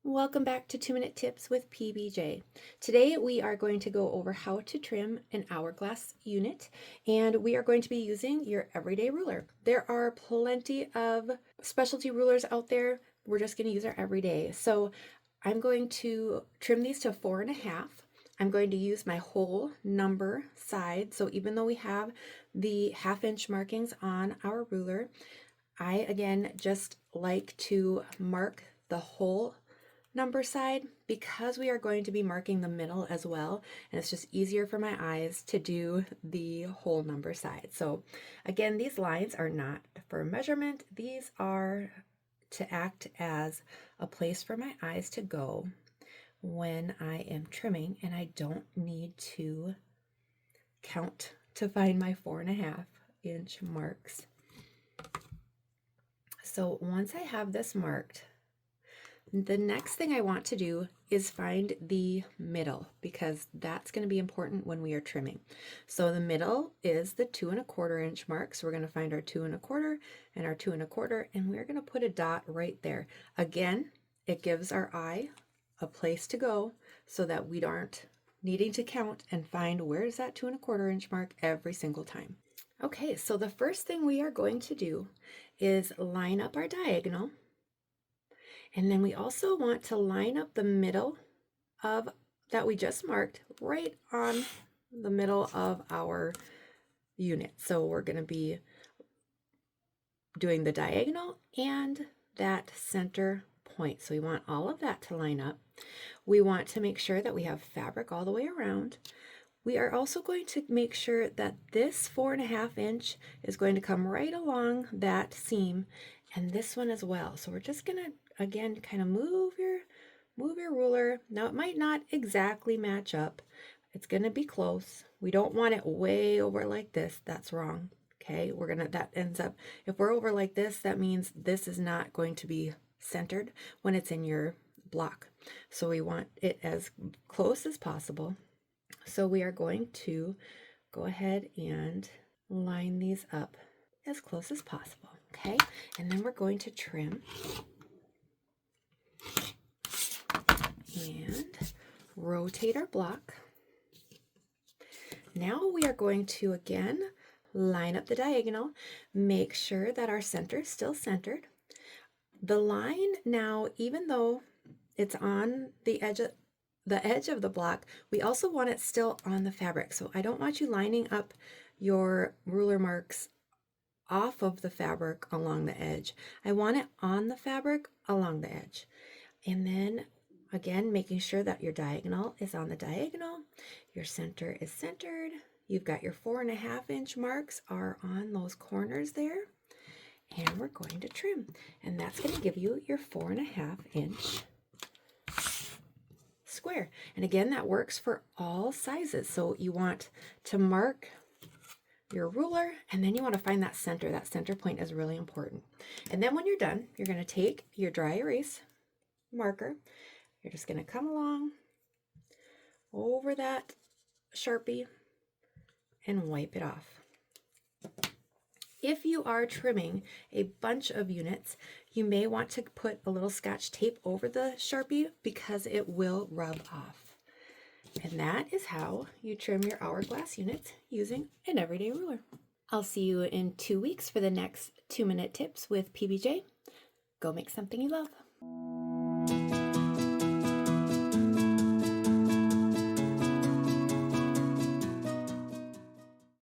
Welcome back to 2-Minute Tips with PBJ. Today we are going to go over how to trim an hourglass unit, and we are going to be using your everyday ruler. There are plenty of specialty rulers out there. We're just going to use our everyday. So I'm going to trim these to 4.5. I'm going to use my whole number side. So even though we have the 1/2 inch markings on our ruler, I again just like to mark the whole number side because we are going to be marking the middle as well, and it's just easier for my eyes to do the whole number side. So again, these lines are not for measurement. These are to act as a place for my eyes to go when I am trimming, and I don't need to count to find my 4.5 inch marks. So once I have this marked, the next thing I want to do is find the middle, because that's going to be important when we are trimming. So the middle is the 2.25 inch mark. So we're going to find our 2.25 and our 2.25, and we're going to put a dot right there. Again, it gives our eye a place to go so that we aren't needing to count and find where's that 2.25 inch mark every single time. Okay, so the first thing we are going to do is line up our diagonal. And then we also want to line up the middle of that we just marked right on the middle of our unit. So we're going to be doing the diagonal and that center point. So we want all of that to line up. We want to make sure that we have fabric all the way around. We are also going to make sure that this 4.5 inch is going to come right along that seam, and this one as well. So we're just going to again kind of move your ruler. Now it might not exactly match up. It's going to be close. We don't want it way over like this. That's wrong. Okay, that ends up, if we're over like this, that means this is not going to be centered when it's in your block. So we want it as close as possible. So we are going to go ahead and line these up as close as possible, okay? And then we're going to trim and rotate our block. Now we are going to again line up the diagonal, make sure that our center is still centered. The line now, even though it's on the edge of the block, we also want it still on the fabric. So I don't want you lining up your ruler marks off of the fabric along the edge. I want it on the fabric along the edge. And then again, making sure that your diagonal is on the diagonal, your center is centered, you've got your 4.5 inch marks are on those corners there, and we're going to trim. And that's going to give you your 4.5 inch square. And again, that works for all sizes. So you want to mark your ruler, and then you want to find that center. That center point is really important. And then when you're done, you're going to take your dry erase marker. You're just going to come along over that Sharpie and wipe it off. If you are trimming a bunch of units, you may want to put a little Scotch tape over the Sharpie because it will rub off. And that is how you trim your hourglass units using an everyday ruler. I'll see you in 2 weeks for the next 2-Minute Tips with PBJ. Go make something you love.